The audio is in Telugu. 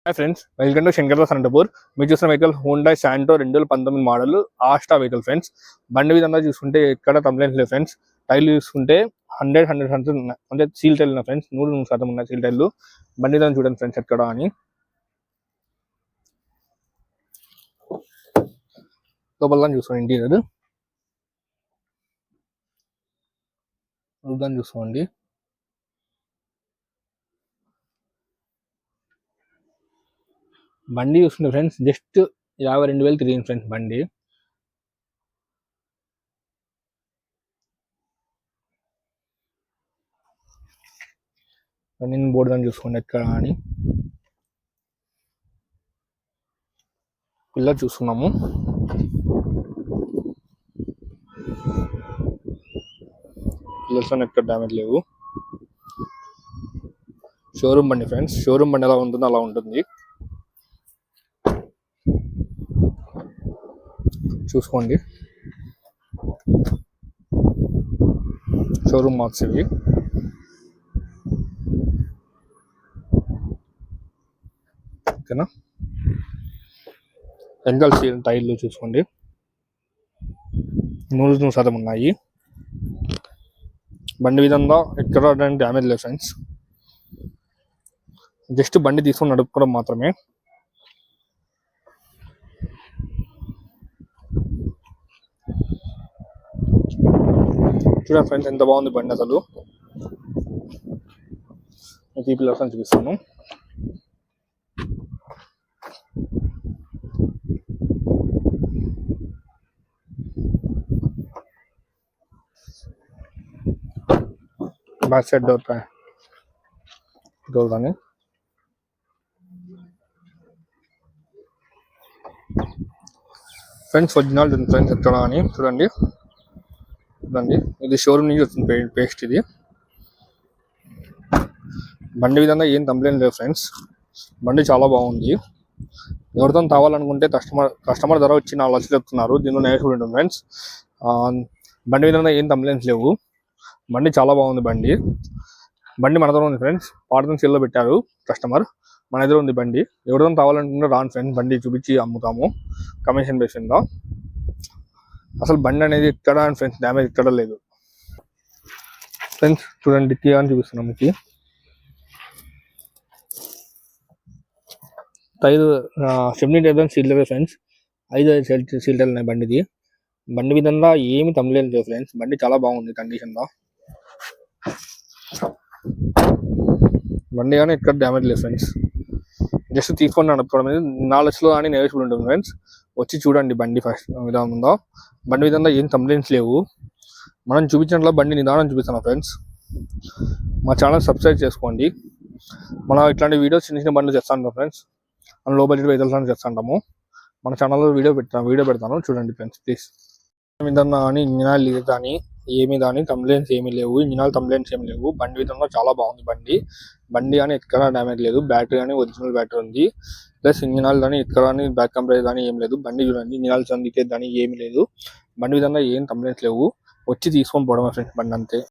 Hi friends, welcome to Shankar Das Anantapur. మీరు చూసిన vehicle Honda Santro 2019 model Asta vehicle friends. బండి విధంగా చూసుకుంటే ఎక్కడ కంప్లైంట్స్ లేదు ఫ్రెండ్స్. టైర్లు చూసుకుంటే 100% ఉన్నాయి, అంటే సీల్ టైర్లు ఉన్నాయి ఫ్రెండ్స్. 100% ఉన్నాయి సీల్ టైర్లు. బండి విధంగా చూడండి ఫ్రెండ్స్ ఎక్కడ అని. లోపల చూసుకోండి, ఇంటీరియర్ రూపాయలు చూసుకోండి. బండి చూసుకుంటే ఫ్రెండ్స్ జస్ట్ 52,000 తిరిగింది ఫ్రెండ్స్ బండి. రన్నింగ్ బోర్డు దాన్ని చూసుకోండి ఎక్కడ అని. పిల్లర్ చూసుకున్నాము. పిల్లర్స్ ఎక్కడ డ్యామేజ్ లేవు. షోరూమ్ బండి ఫ్రెండ్స్. షోరూమ్ బండి ఎలా ఉంటుందో అలా ఉంటుంది, చూసుకోండి. షోరూమ్ మార్క్స్ ఇవి. ఓకేనా. వెనకాల సీల్ టైర్లు చూసుకోండి, 100% ఉన్నాయి. బండి విధంగా ఎక్కడ డ్యామేజ్ లేదు ఫ్రెండ్స్. జస్ట్ బండి తీసుకొని నడుపుకోవడం మాత్రమే. చూడండి ఫ్రెండ్స్ ఎంత బాగుంది బండి అసలు. ఈ పిల్లర్స్ అని చూపిస్తాను. బ్యాక్ సైడ్ డోర్ కానీ ఫ్రెండ్స్ ఒరిజినల్ ఫ్రెండ్స్ ఎక్కడ అని చూడండి. చూడండి, ఇది షోరూమ్ నుంచి వచ్చింది పేస్ట్. ఇది బండి విధంగా ఏం కంప్లైంట్ లేదు ఫ్రెండ్స్. బండి చాలా బాగుంది. ఎవరితో కావాలనుకుంటే కస్టమర్ ధర వచ్చి 4 లక్షలు చెప్తున్నారు. దీనిలో నెగోషియబుల్ ఉంటుంది ఫ్రెండ్స్. బండి విధంగా ఏం కంప్లైంట్స్ లేవు. బండి చాలా బాగుంది. బండి మన దగ్గర ఉంది ఫ్రెండ్స్. పాటను సేల్లో పెట్టారు కస్టమర్. మన దగ్గర ఉంది బండి. ఎవరితో కావాలనుకుంటే రాను ఫ్రెండ్స్, బండి చూపించి అమ్ముతాము కమిషన్ బేసిస్గా. అసలు బండి అనేది ఎక్కడ ఫ్రెండ్స్ డ్యామేజ్ ఎక్కడ లేదు ఫ్రెండ్స్. చూడండి, డిక్కీ అని చూపిస్తున్నాం మీకు. Tyre 70 seal tyre friends. 5 seal టైర్లు ఉన్నాయి బండిది. బండి విధంగా ఏమి కంప్లైంట్ లేదు ఫ్రెండ్స్. బండి చాలా బాగుంది కండిషన్లో. బండి కానీ ఎక్కడ డ్యామేజ్ లేదు ఫ్రెండ్స్. జస్ట్ తీసుకొని నడుపుకోవడం అనేది 4 లక్షలు కానీ నెగోషియబుల్ ఉంటుంది ఫ్రెండ్స్. వచ్చి చూడండి బండి ఫస్ట్ విధానం ఉందో. బండి విధంగా ఏం కంప్లైంట్స్ లేవు. మనం చూపించినట్లు బండి నిదానం చూపిస్తాను ఫ్రెండ్స్. మా ఛానల్ సబ్స్క్రైబ్ చేసుకోండి. మనం ఇట్లాంటి వీడియోస్ చిన్న చిన్న బండ్లు చేస్తాం ఫ్రెండ్స్. మనం లో బడ్జెట్ వెహికల్స్ చేస్తుంటాము. మన ఛానల్లో వీడియో పెడతాను, చూడండి ఫ్రెండ్స్ ప్లీజ్. విధంగా కానీ ఇంజిన్ లీక్ కానీ ఏమి దాని కంప్లైంట్స్ ఏమీ లేవు. ఇంజిన్ కంప్లైంట్స్ ఏమి లేవు. బండి విధంగా చాలా బాగుంది బండి కానీ ఎక్కడ డ్యామేజ్ లేదు. బ్యాటరీ కానీ ఒరిజినల్ బ్యాటరీ ఉంది. ప్లస్ ఇంజిన్ కానీ ఎక్కడ కానీ బ్యాక్ కంప్రెస్ కానీ ఏం లేదు. బండి చూడండి, ఇంజిన్ లీకేజ్ కానీ ఏమి లేదు. బండి విధంగా ఏం కంప్లైంట్స్ లేవు. వచ్చి తీసుకొని పోవడం ఫ్రెండ్స్ బండి అంతే.